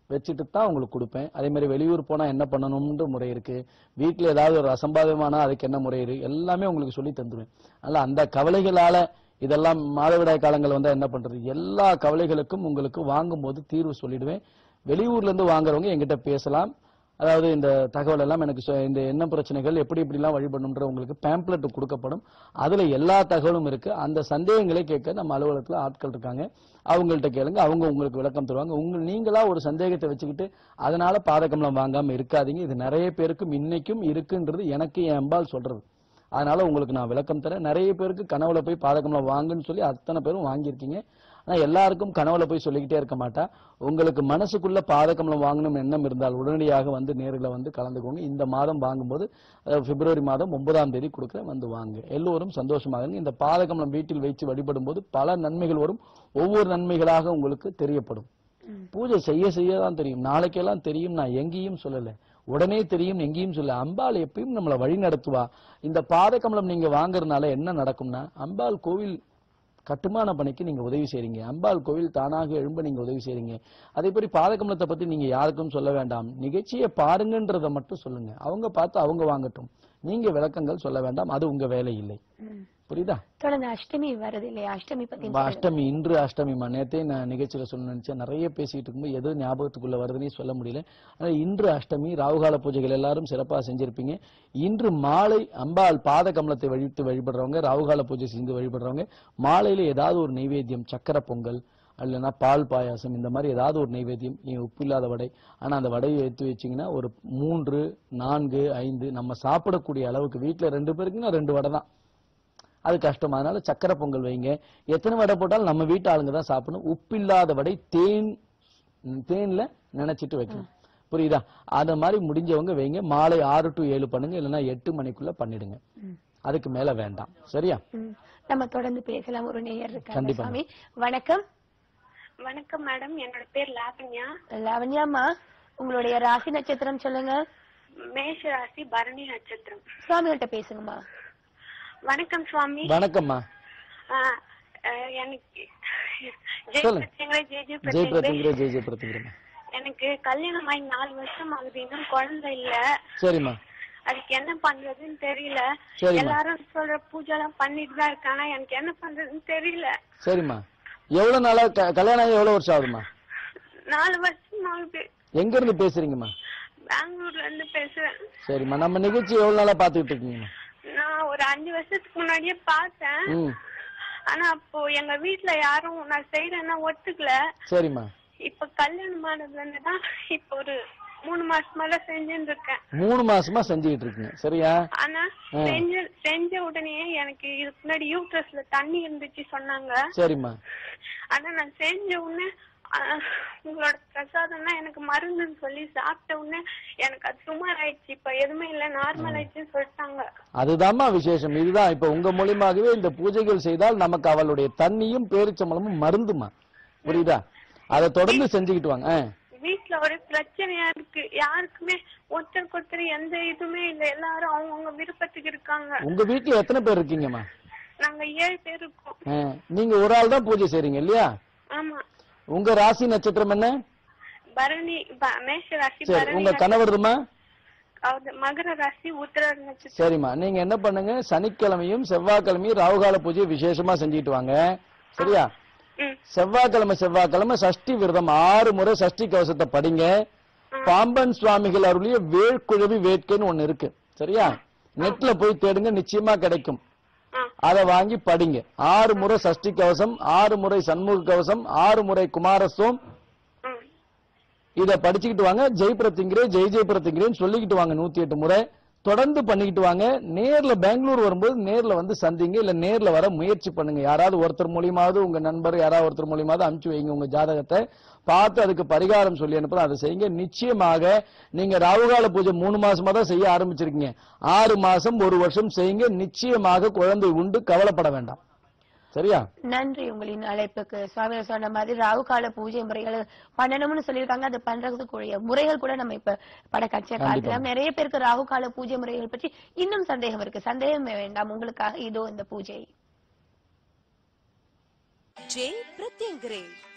வச்சுட்டு தான் உங்களுக்கு கொடுப்பேன். அதே மாதிரி வெளியூர் போனா என்ன பண்ணணும்ன்ற முறை இருக்கு, வீட்டுல ஏதாவது ஒரு அசம்பாவிதமானா அதுக்கு என்ன முறை இருக்கு, எல்லாமே உங்களுக்கு சொல்லி தந்துடுவேன். அதனால அந்த கவலைகளால இதெல்லாம் மாதவிடாய் காலங்கள் வந்தா என்ன பண்றது, எல்லா கவலைகளுக்கும் உங்களுக்கு வாங்கும் போது தீர்வு சொல்லிடுவேன். வெளியூர்ல இருந்து வாங்குறவங்க என்கிட்ட பேசலாம். அதாவது இந்த தகவல் எல்லாம் எனக்கு இந்த என்ன பிரச்சனைகள் எப்படி எப்படிலாம் வழிபடணும்ன்ற உங்களுக்கு பேம்ப்ளெட் கொடுக்கப்படும். அதுல எல்லா தகவலும் இருக்கு. அந்த சந்தேகங்களை கேட்க நம்ம அலுவலகத்துல ஆட்கள் இருக்காங்க, அவங்கள்ட்ட கேளுங்க, அவங்க உங்களுக்கு விளக்கம் தருவாங்க. நீங்களா ஒரு சந்தேகத்தை வச்சுக்கிட்டு அதனால பாதகமலம் வாங்காம இருக்காதீங்க. இது நிறைய பேருக்கும் இன்னைக்கும் இருக்குன்றது எனக்கு என் அம்பாள் சொல்றது. அதனால உங்களுக்கு நான் விளக்கம் தரேன். நிறைய பேருக்கு கனவுல போய் பாதகமலம் வாங்குன்னு சொல்லி அத்தனை பேரும் வாங்கியிருக்கீங்க. ஆனா எல்லாருக்கும் கனவுல போய் சொல்லிக்கிட்டே இருக்க மாட்டா. உங்களுக்கு மனசுக்குள்ள பாதகமலம் வாங்கணும் எண்ணம் இருந்தால் உடனடியாக வந்து நேரில் வந்து கலந்துக்கோங்க. இந்த மாதம் வாங்கும்போது பிப்ரவரி மாதம் 9ஆம் தேதி கொடுக்குறேன், வந்து வாங்க. எல்லோரும் சந்தோஷமாக இருங்க. இந்த பாதகமலம் வீட்டில் வைத்து வழிபடும் போது பல நன்மைகள் வரும். ஒவ்வொரு நன்மைகளாக உங்களுக்கு தெரியப்படும். பூஜை செய்ய செய்யதான் தெரியும். நாளைக்கெல்லாம் தெரியும் நான் எங்கேயும் சொல்லல, உடனே தெரியும் எங்கேயும் சொல்ல. அம்பாள் எப்பயும் நம்மளை வழி நடத்துவா. இந்த பாதகமலம் நீங்க வாங்குறதுனால என்ன நடக்கும்னா, அம்பாள் கோவில் கட்டுமான பணிக்கு நீங்க உதவி செய்றீங்க. அம்பாள் கோவில் தானாக எழும்ப நீங்க உதவி செய்றீங்க. அதே மாதிரி பாதகமலத்தை பத்தி நீங்க யாருக்கும் சொல்ல வேண்டாம். நிகழ்ச்சியை பாருங்கன்றத மட்டும் சொல்லுங்க. அவங்க பார்த்து அவங்க வாங்கட்டும். நீங்க விளக்கங்கள் சொல்ல வேண்டாம். அது உங்க வேலை இல்லை. புரியுதா? தொடர்ந்து அஷ்டமி வருது இல்லையா? அஷ்டமி பத்தி அஷ்டமி இன்று அஷ்டமிமா. நேற்றே நான் நிகழ்ச்சியில சொல்ல நினைச்சேன். நிறைய பேசிட்டு இருக்கும்போது எது ஞாபகத்துக்குள்ள வருதுன்னே சொல்ல முடியல. ஆனால் இன்று அஷ்டமி, ராகுகால பூஜைகள் எல்லாரும் சிறப்பாக செஞ்சிருப்பீங்க. இன்று மாலை அம்பாள் பாத கமலத்தை வழிபடுறவங்க, ராகுகால பூஜை செஞ்சு வழிபடுறவங்க மாலையில ஏதாவது ஒரு நைவேத்தியம், சக்கரை பொங்கல் இல்லைன்னா பால் பாயாசம், இந்த மாதிரி ஏதாவது ஒரு நைவேத்தியம், உப்பு இல்லாத வடை. ஆனா அந்த வடையை எடுத்து வச்சீங்கன்னா ஒரு 3, 4, 5 நம்ம சாப்பிடக்கூடிய அளவுக்கு. வீட்டுல 2 பேருக்குன்னா 2 வடை தான், அது கஷ்டம். அதனால சக்கரை பொங்கல் வைங்க. எத்தனை வடை போட்டாலும் நம்ம வீட்டு ஆளுங்க தான் சாப்பிடணும். உப்பில்லாத வடை தேன்ல நினைச்சிட்டு வைக்கணும். புரியுதா? அத மாதிரி முடிஞ்சவங்க வைங்க. மாலை 6 to 7 பண்ணுங்க, இல்லைன்னா 8 மணிக்குள்ள பண்ணிடுங்க. அதுக்கு மேல வேண்டாம். சரியா? நம்ம தொடர்ந்து பேசலாம். ஒரு நேயர் இருக்காங்க. கண்டிப்பா. வணக்கம். வணக்கம் மேடம், என்னோட பேர் லாவண்யா. லாவண்யாமா, உங்களுடைய ராசி நட்சத்திரம் சொல்லுங்க. மேஷ ராசி, பரணி நட்சத்திரம். சுவாமிகிட்ட பேசுங்கம்மா. வணக்கம் சுவாமி. வணக்கம்மா. எனக்கு எனக்கு கல்யாணம் ஆகி 4 வருஷம் ஆகுது, இன்னும் குழந்தை இல்ல. சரிம்மா. அதுக்கு என்ன பண்றதுன்னு தெரியல. எல்லாரும் சொல்ற பூஜை எல்லாம் பண்ணிட்டு தான் இருக்காங்க, எனக்கு என்ன பண்றதுன்னு தெரியல. சரிம்மா. எவ்வளவு நாளா கல்யாணம் ஆகி எவ்வளவு வருஷம் ஆகுதுமா? 4 வருஷம் ஆகுது. எங்க இருந்து பேசுறீங்கம்மா? பெங்களூர்ல இருந்து பேசுறேன். சரிம்மா. நம்ம நிகழ்ச்சி எவ்வளவு நாளா பாத்துக்கிட்டு இருக்கீங்க? நான் ஒரு 5 வருஷத்துக்கு முன்னாடியே பார்த்தேன். ஆனா அப்போ எங்க வீட்டுல யாரும் நான் செய்யறேன்னா ஒத்துக்கல. சரிம்மா. இப்ப கல்யாணம் ஆனதுல இருந்துதான் இப்ப ஒரு 3 மாசமால செஞ்சுட்டு இருக்கேன். 3 மாசமா செஞ்சுட்டு இருக்கீங்க. சரியா? ஆனா செஞ்ச உடனே எனக்கு இதுக்கு முன்னாடி யூட்ரஸ்ல தண்ணி இருந்துச்சு சொன்னாங்க. சரிம்மா. ஆனா நான் செஞ்ச உடனே உங்களோட பிரசாதம்னா எனக்கு மருந்துன்னு சொல்லி சாப்பிட்ட உடனே எனக்கு அது சுமார் ஆயிடுச்சு. இப்ப எதுவுமே இல்ல, நார்மல் ஆயிடுச்சுன்னு சொல்லிட்டாங்க. அதுதான்மா விசேஷம். இதுதான் இப்ப உங்க மூலியமாகவே இந்த பூஜைகள் செய்தால் நமக்கு அவளுடைய தண்ணியும் பேரிச்சம்பளமும் மருந்துமா. புரியுதா? அதை தொடர்ந்து செஞ்சுக்கிட்டு வாங்க. வீட்டுல ஒரு பிரச்சனையா இருக்கு, யாருக்குமே ஒருத்தருக்கு எந்த இதுவுமே இல்ல, எல்லாரும் அவங்க விருப்பத்துக்கு இருக்காங்க. உங்க வீட்டுல எத்தனை பேர் இருக்கீங்கம்மா? நாங்க 7 பேர் இருக்கோம். நீங்க ஒரு ஆள் தான் பூஜை செய்றீங்க இல்லையா? ஆமா. உங்க ராசி நட்சத்திரம் என்ன? பரணி, மேஷ ராசி. உங்க கணவர்துமா? மகர ராசி, உத்திர நட்சத்திரம். சரிம்மா. நீங்க என்ன பண்ணுங்க, சனிக்கிழமையும் செவ்வாய்க்கிழமையும் ராகுகால பூஜை விசேஷமா செஞ்சுட்டு வாங்க. சரியா? செவ்வாய்க்கிழமை சஷ்டி விரதம் 6 முறை சஷ்டி கவசத்தை படிங்க. பாம்பன் சுவாமிகள் அருளிய வேட்குழவி வேட்கைன்னு ஒண்ணு இருக்கு. சரியா? நெட்ல போய் தேடுங்க, நிச்சயமா கிடைக்கும். அதை வாங்கி படிங்க. 6 முறை சஷ்டி கவசம், 6 முறை சண்முக கவசம், 6 முறை குமாரசோம். இத படிச்சுக்கிட்டு வாங்க. ஜெய் பிரத்திங்கிரே, ஜெய் பிரத்திங்கிரேன்னு சொல்லிக்கிட்டு வாங்க 108 முறை. தொடர்ந்து பண்ணிக்கிட்டு வாங்க. நேர்ல பெங்களூர் வரும்போது நேர்ல வந்து சந்திங்க, இல்ல நேர்ல வர முயற்சி பண்ணுங்க. யாராவது ஒருத்தர் மூலியமாவது, உங்க நண்பர் யாராவது ஒருத்தர் மூலியமாவது அனுப்பிச்சு வைங்க. உங்க ஜாதகத்தை பார்த்து அதுக்கு பரிகாரம் சொல்லி அனுப்புற, அதை செய்யுங்க. நிச்சயமாக நீங்க ராகுகால பூஜை 3 மாசமா தான் செய்ய ஆரம்பிச்சிருக்கீங்க. 6 மாசம் 1 வருஷம் செய்யுங்க. நிச்சயமாக குழந்தை உண்டு, கவலைப்பட வேண்டாம். சரியா? நன்றி உங்களின் அழைப்புக்கு. சுவாமிகள் சொன்ன மாதிரி ராகு கால பூஜை முறைகள் பண்ணணும்னு சொல்லியிருக்காங்க. அது பண்றதுக்குரிய முறைகள் கூட நம்ம இப்ப படக்காட்சியா காட்டலாம். நிறைய பேருக்கு ராகு கால பூஜை முறைகள் பற்றி இன்னும் சந்தேகம் இருக்கு. சந்தேகமே வேண்டாம், உங்களுக்காக இதோ இந்த பூஜை. ஜெய் பிரத்யங்கரே,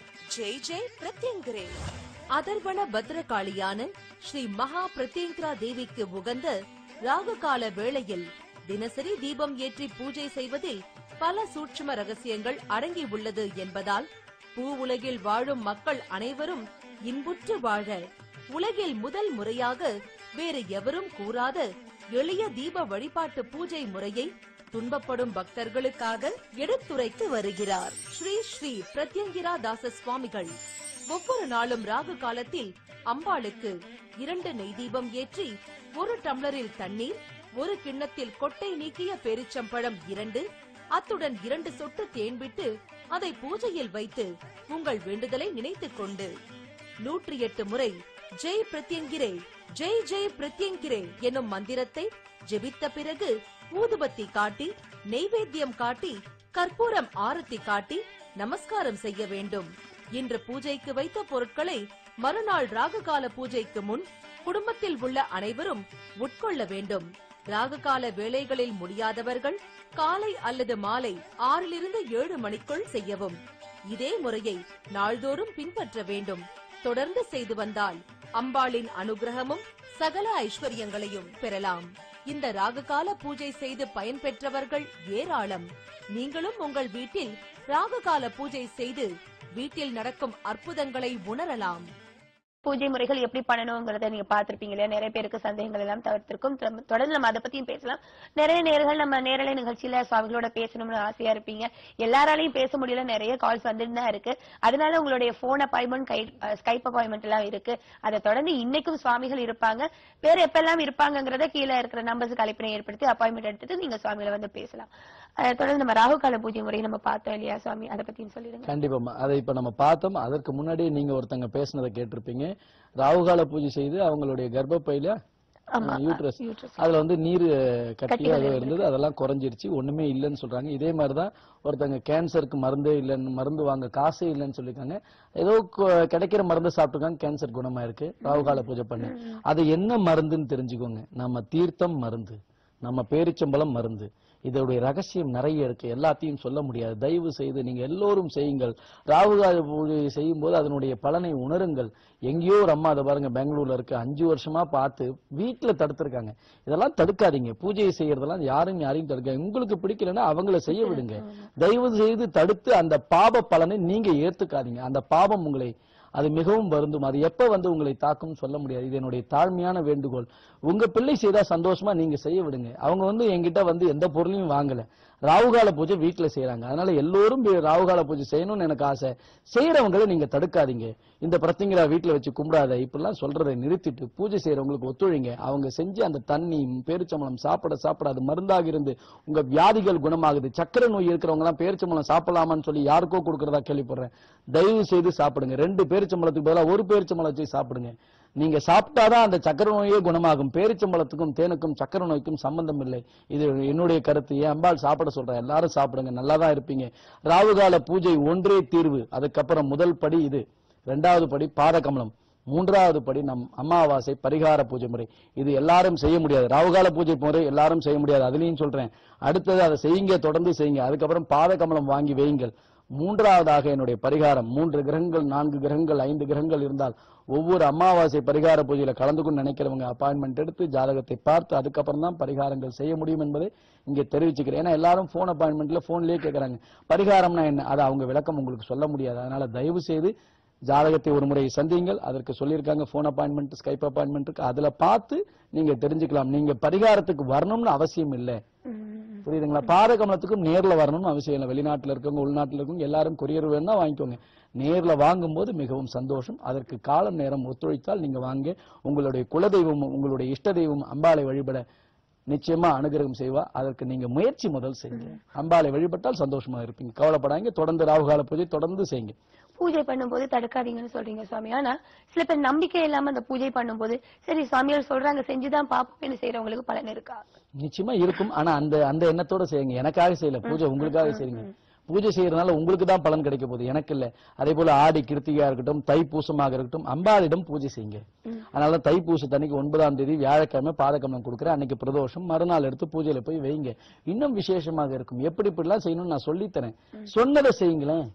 ஜெய் ஜெய் பிரத்யங்கரே. அதர்வண பத்ரகாளியான ஸ்ரீ மகா பிரத்யங்கரா தேவிக்கு உகந்த ராகு கால வேளையில் தினசரி தீபம் ஏற்றி பூஜை செய்வதில் பல சூட்சும ரகசியங்கள் அடங்கி உள்ளது என்பதால் பூ உலகில் வாழும் மக்கள் அனைவரும் இன்புற்று வாழ உலகில் முதல் முறையாக வேறு எவரும் கூறாத எளிய தீப வழிபாட்டு பூஜை முறையை துன்பப்படும் பக்தர்களுக்காக எடுத்துரைத்து வருகிறார் ஸ்ரீ ஸ்ரீ பிரத்யங்கிரா தாச சுவாமிகள். ஒவ்வொரு நாளும் ராகு காலத்தில் அம்பாளுக்கு 2 நெய் தீபம் ஏற்றி 1 டம்ளரில் தண்ணீர், 1 கிண்ணத்தில் கொட்டை நீக்கிய பேரிச்சம்பழம் 2, அத்துடன் 2 சொட்டு தேன் விட்டு அதை பூஜையில் வைத்து உங்கள் வேண்டுதலை நினைத்துக் கொண்டு 108 முறை ஜெய் பிரத்யங்கிரே, ஜெய் ஜெய் பிரத்யங்கிரே எனும் மந்திரத்தை ஜெபித்த பிறகு ஊதுபத்தி காட்டி, நெய்வேத்தியம் காட்டி, கற்பூரம் ஆரத்தி காட்டி நமஸ்காரம் செய்ய வேண்டும். இன்று பூஜைக்கு வைத்த பொருட்களை மறுநாள் ராகுகால பூஜைக்கு முன் குடும்பத்தில் உள்ள அனைவரும் உட்கொள்ள வேண்டும். ராகுகால வேளைகளில் முடியாதவர்கள் காலை அல்லது மாலை 6 to 7 மணிக்குள் செய்யவும். இதே முறையை நாள்தோறும் பின்பற்ற வேண்டும். தொடர்ந்து செய்து வந்தால் அம்பாளின் அனுகிரகமும் சகல ஐஸ்வர்யங்களையும் பெறலாம். இந்த ராகுகால பூஜை செய்து பயன்பெற்றவர்கள் ஏராளம். நீங்களும் உங்கள் வீட்டில் ராகுகால பூஜை செய்து வீட்டில் நடக்கும் அற்புதங்களை உணரலாம். பூஜை முறைகள் எப்படி பண்ணணும்ங்கறத நீங்க பாத்திருப்பீங்க இல்லையா? நிறைய பேருக்கு சந்தேகங்கள் எல்லாம் தவிர்த்திருக்கும். தொடர்ந்து நம்ம அதை பத்தியும் பேசலாம். நிறைய நேர்கள் நம்ம நேரலை நிகழ்ச்சியில சுவாமிகளோட பேசணும்னு ஆசையா இருப்பீங்க. எல்லாராலையும் பேச முடியல, நிறைய கால்ஸ் வந்துட்டு தான் இருக்கு. அதனால உங்களுடைய போன் அப்பாயின்மெண்ட், ஸ்கைப் அப்பாயின்மெண்ட் எல்லாம் இருக்கு. அதை தொடர்ந்து இன்னைக்கும் சுவாமிகள் இருப்பாங்க. வேற எப்பெல்லாம் இருப்பாங்கிறத கீழே இருக்கிற நம்பர்ஸுக்கு அழைப்பினை ஏற்படுத்தி அப்பாயின்மெண்ட் எடுத்துட்டு நீங்க சுவாமிகளை வந்து பேசலாம். தொடர்ந்து நம்ம ராகுகால பூஜை முறையை நம்ம பார்த்தோம் இல்லையா சுவாமி? அதை பத்தியும் சொல்லிடுங்க. கண்டிப்பா அதை இப்ப நம்ம பார்த்தோம். அதற்கு முன்னாடி நீங்க ஒருத்தங்க பேசினதை கேட்டிருப்பீங்க. ராகுகால பூஜை செய்து அவங்களுடைய கர்ப்பப்பையில யூட்ரஸ் அதுல வந்து நீர் கட்டி அது இருந்தது, அதெல்லாம் குறைஞ்சிருச்சு, ஒண்ணுமே இல்லைன்னு சொல்றாங்க. இதே மாதிரிதான் ஒருத்தங்க கேன்சருக்கு மருந்தே இல்லைன்னு, மருந்து வாங்க காசே இல்லைன்னு சொல்லிருக்காங்க. ஏதோ கிடைக்கிற மருந்து சாப்பிட்டுருக்காங்க, கேன்சர் குணமா இருக்கு. ராகுகால பூஜை பண்ணு. அது என்ன மருந்துன்னு தெரிஞ்சுக்கோங்க. நம்ம தீர்த்தம் மருந்து, நம்ம பேரிச்சம்பளம் மருந்து. இதோடைய ரகசியம் நிறைய இருக்கு, எல்லாத்தையும் சொல்ல முடியாது. தயவு செய்து நீங்க எல்லோரும் செய்யுங்கள். ராகுகால பூஜை செய்யும் போது அதனுடைய பலனை உணருங்கள். எங்கேயோ ஒரு அம்மா அதை பாருங்க, பெங்களூர்ல இருக்கு, 5 வருஷமா பார்த்து வீட்டுல தடுத்திருக்காங்க. இதெல்லாம் தடுக்காதீங்க. பூஜையை செய்யறதெல்லாம் யாரையும் தடுக்காங்க. உங்களுக்கு பிடிக்கலன்னா அவங்கள செய்ய விடுங்க. தயவு செய்து தடுத்து அந்த பாப பலனை நீங்க ஏத்துக்காதீங்க. அந்த பாபம் உங்களை அது மிகவும் வருந்தும். அது எப்ப வந்து உங்களை தாக்கும் சொல்ல முடியாது. இது என்னுடைய தாழ்மையான வேண்டுகோள். உங்க பிள்ளை செய்தா சந்தோஷமா நீங்க செய்ய விடுங்க. அவங்க வந்து என்கிட்ட வந்து எந்த பொருளையும் வாங்கல, ராகுகால பூஜை வீட்டுல செய்யறாங்க. அதனால எல்லோரும் ராகுகால பூஜை செய்யணும்னு எனக்கு ஆசை. செய்யறவங்களை நீங்க தடுக்காதீங்க. இந்த பிரத்திங்கரா வீட்டுல வச்சு கும்பிடாத இப்படிலாம் சொல்றதை நிறுத்திட்டு பூஜை செய்யறவங்களுக்கு ஒத்துழைங்க. அவங்க செஞ்சு அந்த தண்ணி பேரிச்சம்பளம் சாப்பிட அது மருந்தாக இருந்து உங்க வியாதிகள் குணமாகுது. சக்கரை நோய் இருக்கிறவங்க எல்லாம் பேரிச்சம்பளம் சாப்பிடலாமான்னு சொல்லி யாருக்கோ கொடுக்கறதா கேள்விப்படுறேன். தயவு செய்து சாப்பிடுங்க. 2 பேரிச்சம்பளத்துக்கு பதிலாக 1 பேரிச்சம்பளம் வச்சு சாப்பிடுங்க. நீங்க சாப்பிட்டாதான் அந்த சக்கரை நோயே குணமாகும். பேரிச்சம்பளத்துக்கும் தேனுக்கும் சக்கரை நோய்க்கும் சம்பந்தம் இல்லை. இது என்னுடைய கருத்து. ஏன் அம்பாள் சாப்பிட சொல்றேன். எல்லாரும் சாப்பிடுங்க, நல்லாதான் இருப்பீங்க. ராகுகால பூஜை ஒன்றே தீர்வு. அதுக்கப்புறம் முதல் படி இது, 2வது படி பாதகமலம், 3வது படி நம் அமாவாசை பரிகார பூஜை முறை. இது எல்லாரும் செய்ய முடியாது. ராகுகால பூஜை முறை எல்லாரும் செய்ய முடியாது, அதுலயும் சொல்றேன். அடுத்தது அதை செய்யுங்க, தொடர்ந்து செய்யுங்க. அதுக்கப்புறம் பாதகமலம் வாங்கி வையுங்கள். 3வதாக என்னுடைய பரிகாரம். 3 கிரகங்கள் 4 கிரகங்கள் 5 கிரகங்கள் இருந்தால் ஒவ்வொரு அமாவாசை பரிகார பூஜையில கலந்துக்கும் நினைக்கிறவங்க அப்பாயின்மெண்ட் எடுத்து ஜாதகத்தை பார்த்து அதுக்கப்புறம் தான் பரிகாரங்கள் செய்ய முடியும் என்பதை இங்கே தெரிவிச்சுக்கிறேன். ஏன்னா எல்லாரும் போன் அப்பாயின்மெண்ட்ல போன்லயே கேட்கறாங்க பரிகாரம்னா என்ன, அது அவங்க விளக்கம் உங்களுக்கு சொல்ல முடியாது. அதனால தயவு செய்து ஜாதகத்தை ஒரு முறை சந்தியுங்கள். அதற்கு சொல்லியிருக்காங்க போன் அப்பாயின்மெண்ட், ஸ்கைப் அப்பாயின்மெண்ட் இருக்கு. அதுல பார்த்து நீங்க தெரிஞ்சுக்கலாம். நீங்க பரிகாரத்துக்கு வரணும்னு அவசியம் இல்லை. புரியுதுங்களா? பாதகமலத்துக்கும் நேர்ல வரணும்னு அவசியம் இல்லை. வெளிநாட்டுல இருக்கவங்க, உள்நாட்டுல இருக்கவங்க எல்லாரும் கொரியர் வேணும்னா வாங்கிக்கோங்க. நேர்ல வாங்கும்போது மிகவும் சந்தோஷம். அதற்கு காலம் நேரம் ஒத்துழைத்தால் நீங்க வாங்க. உங்களுடைய குலதெய்வம், உங்களுடைய இஷ்ட தெய்வம் அம்பாளை வழிபட நிச்சயமா அனுகிரகம் செய்வா. அதற்கு நீங்க முயற்சி முதல் செய்யுங்க. அம்பாளை வழிபட்டால் சந்தோஷமா இருப்பீங்க. கவலைப்படாங்க. தொடர்ந்து ராகுகால பூஜை தொடர்ந்து செய்யுங்க. பூஜை பண்ணும்போது தடுக்காதீங்கன்னு சொல்றீங்க சுவாமி. ஆனா சில பேர் நம்பிக்கை இல்லாம அந்த பூஜை பண்ணும்போது சரி சுவாமியார் சொல்றாங்க செஞ்சுதான் பாப்போம்னு செய்யறவங்களுக்கு பலன் இருக்கா? நிச்சயமா இருக்கும். ஆனா அந்த எண்ணத்தோட செய்யுங்க. எனக்காக செய்யல பூஜை, உங்களுக்காக செய்யுங்க. பூஜை செய்யறதுனால உங்களுக்கு தான் பலன் கிடைக்க போகுது, எனக்கு இல்ல. அதே போல ஆடி கிருத்திகையா இருக்கட்டும், தைப்பூசமாக இருக்கட்டும், அம்பாளிடம் பூஜை செய்யுங்க. அதனால தைப்பூசத்தன்னைக்கு 9ஆம் தேதி வியாழக்கிழமை பாதகமலம் கொடுக்குறேன், அன்னைக்கு பிரதோஷம், மறுநாள் எடுத்து பூஜையில போய் வைங்க. இன்னும் விசேஷமாக இருக்கும். எப்படி இப்படிலாம் செய்யணும்னு நான் சொல்லித்தரேன், சொன்னதை செய்யுங்களேன்.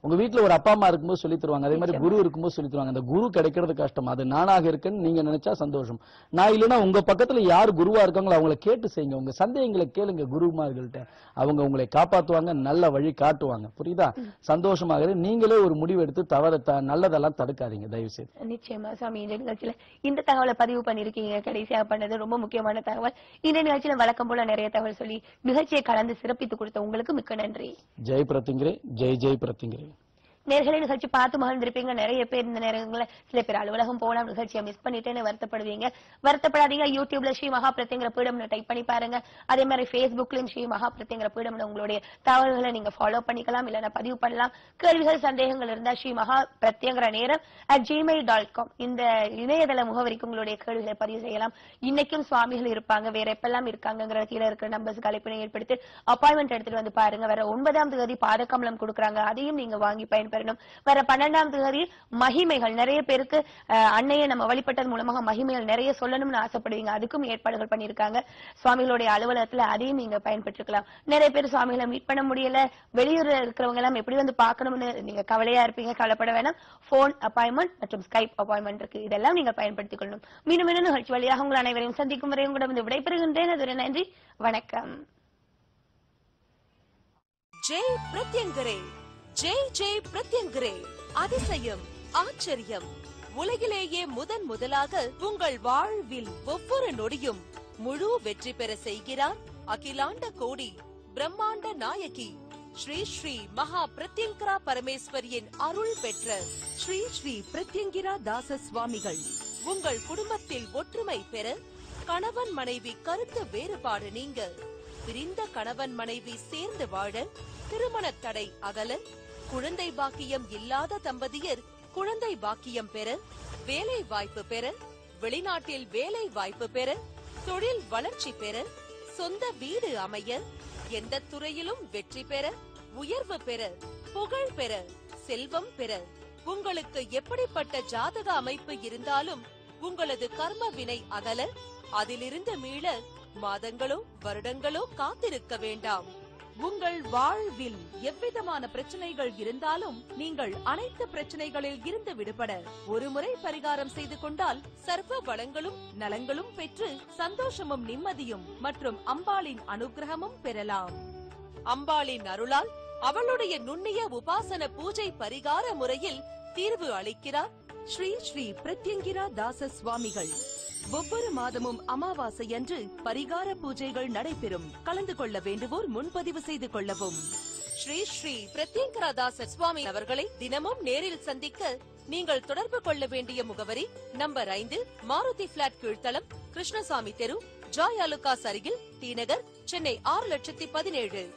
உங்க வீட்டுல ஒரு அப்பா அம்மா இருக்கும்போது சொல்லி தருவாங்க, அதே மாதிரி குரு இருக்கும்போது சொல்லி தருவாங்க. அந்த குரு கிடைக்கிறது கஷ்டம், அது நானாக இருக்குன்னு நீங்க நினைச்சா சந்தோஷம். நான் இல்லைன்னா உங்க பக்கத்துல யார் குருவா இருக்காங்களோ அவங்கள கேட்டு செய்யுங்க. உங்க சந்தேகங்களை கேளுங்க குருமார்கள்ட்ட, அவங்க உங்களை காப்பாத்துவாங்க, நல்ல வழி காட்டுவாங்க. புரியுதா? சந்தோஷமாக நீங்களே ஒரு முடிவு எடுத்து நல்லதெல்லாம் தடுக்காதீங்க தயவு செய்து. நிச்சயமா சாமி, இந்த நிகழ்ச்சியில இந்த தகவலை பதிவு பண்ணிருக்கீங்க, கடைசியா பண்ணது ரொம்ப முக்கியமான தகவல். இந்த நிகழ்ச்சியில வழக்கம் போல நிறைய தகவல் சொல்லி நிகழ்ச்சியை கலந்து சிறப்பித்து கொடுத்த உங்களுக்கு மிக்க நன்றி. ஜெய் பிரத்திங்கிரே, ஜெய் ஜெய் பிரத்திங்கிரே. நேர்களை நிகழ்ச்சி பார்த்து மகிழ்ந்திருப்பீங்க. நிறைய பேர் இந்த நேரங்கள சில பேர் அலுவலகம் போலாம் நிகழ்ச்சியை மிஸ் பண்ணிட்டேன்னு வருத்தப்படுவீங்க. வருத்தப்படாதீங்க. யூடியூப்ல ஸ்ரீ மகா பிரத்யங்கிற பீடம்னு டைப் பண்ணி பாருங்க. அதே மாதிரி Facebookலயும் ஸ்ரீ மகா பிரத்யங்கிற பீடம்னு உங்களுடைய தகவல்களை நீங்க ஃபாலோ பண்ணிக்கலாம், இல்லைன்னா பதிவு பண்ணலாம். கேள்விகள் சந்தேகங்கள் இருந்தா ஸ்ரீ மகா பிரத்யங்கிற நேரம் @gmail.com இந்த இணையதள முகவரிக்கு உங்களுடைய கேள்விகளை பதிவு செய்யலாம். இன்னைக்கும் சுவாமிகள் இருப்பாங்க, வேற எப்பெல்லாம் இருக்காங்கிற கீழே இருக்கிற நம்பர்ஸ்க்கு அழைப்பினை ஏற்படுத்தி அப்பாயின்மெண்ட் எடுத்துட்டு வந்து பாருங்க. வேற 9ஆம் தேதி பாதகமலம் கொடுக்குறாங்க, அதையும் நீங்க வாங்கி பயன்பெறணும். வர 12ஆம் தேதி மகிமைகள், நிறைய பேருக்கு அன்னையை நம்ம வழிபட்டது மூலமாக மகிமைகள் நிறைய சொல்லணும்னு ஆசைப்படுவீங்க, அதுக்கும் ஏற்பாடுகள் பண்ணிருக்காங்க சுவாமிகளுடைய அலுவலகத்துல, அதையும் நீங்க பயன்பெற்றுக்கலாம். நிறைய பேர் சுவாமிகளை மீட் பண்ண முடியல, வெளியூர்ல இருக்கிறவங்க எல்லாம் எப்படி வந்து பார்க்கணும்னு நீங்க கவலையா இருப்பீங்க, கவலைப்பட வேணாம். போன் அப்பாயின்மெண்ட் மற்றும் ஸ்கைப் அப்பாயின்மெண்ட் இருக்கு, இதெல்லாம் நீங்க பயன்படுத்திக் கொள்ளணும். மீண்டும் நிகழ்ச்சி வழியாக உங்கள் அனைவரையும் சந்திக்கும் வரை உங்களிடம் விடைபெறுகின்றேன். அது நன்றி, வணக்கம். ஜெய் பிரத்யங்கரே, ஜெய் ஜெய் பிரத்யங்கரே. அதிசயம், ஆச்சரியம், உலகிலேயே முதலாக உங்கள் வாழ்வில் ஒவ்வொரு நொடியும் முழு வெற்றி பெற செய்கிறார் அகிலாண்ட கோடி பிரம்மாண்ட நாயகி ஸ்ரீ ஸ்ரீ மகா பிரத்யங்கரா பரமேஸ்வரியின் அருள் பெற்ற ஸ்ரீ ஸ்ரீ பிரத்யங்கிரா தாச சுவாமிகள். உங்கள் குடும்பத்தில் ஒற்றுமை பெற, கணவன் மனைவி கருத்து வேறுபாடு நீங்க, பிரிந்த கணவன் மனைவி சேர்ந்து வாழ, திருமண தடை அகல, குழந்தை பாக்கியம் இல்லாத தம்பதியர் குழந்தை பாக்கியம் பெற, வேலை வாய்ப்பு பெற, வெளிநாட்டில் வேலை வாய்ப்பு பெற, தொழில் வளர்ச்சி பெற, சொந்த வீடு அமைய, எந்த துறையிலும் வெற்றி பெற, உயர்வு பெற, புகழ் பெற, செல்வம் பெற. உங்களுக்கு எப்படிப்பட்ட ஜாதக அமைப்பு இருந்தாலும் உங்களது கர்ம வினை அகல, அதிலிருந்து மீள மாதங்களோ வருடங்களோ காத்திருக்க வேண்டாம். உங்கள் வாழ்வில் எவ்விதமான பிரச்சனைகள் இருந்தாலும் நீங்கள் அனைத்து பிரச்சனைகளில் இருந்து விடுபட ஒருமுறை பரிகாரம் செய்து கொண்டால் சர்வ வளங்களும் நலங்களும் பெற்று சந்தோஷமும் நிம்மதியும் மற்றும் அம்பாளின் அனுகிரகமும் பெறலாம். அம்பாளின் அருளால் அவளுடைய நுண்ணிய உபாசன பூஜை பரிகார முறையில் தீர்வு அளிக்கிறார் ஸ்ரீ ஸ்ரீ பிரத்யங்கிரா தாச சுவாமிகள். ஒவ்வொரு மாதமும் அமாவாசை அன்று பரிகார பூஜைகள் நடைபெறும். கலந்து கொள்ள வேண்டுவோர் முன்பதிவு செய்து கொள்ளவும். ஸ்ரீ ஸ்ரீ பிரத்யங்கிரா தாச சுவாமி அவர்களை தினமும் நேரில் சந்திக்க நீங்கள் தொடர்பு கொள்ள வேண்டிய முகவரி நம்பர் 5, மாருதி பிளாட் கீழ்த்தளம், கிருஷ்ணசாமி தெரு, ஜாய் அலுகாஸ் அருகில், டி நகர், சென்னை 6,17,000.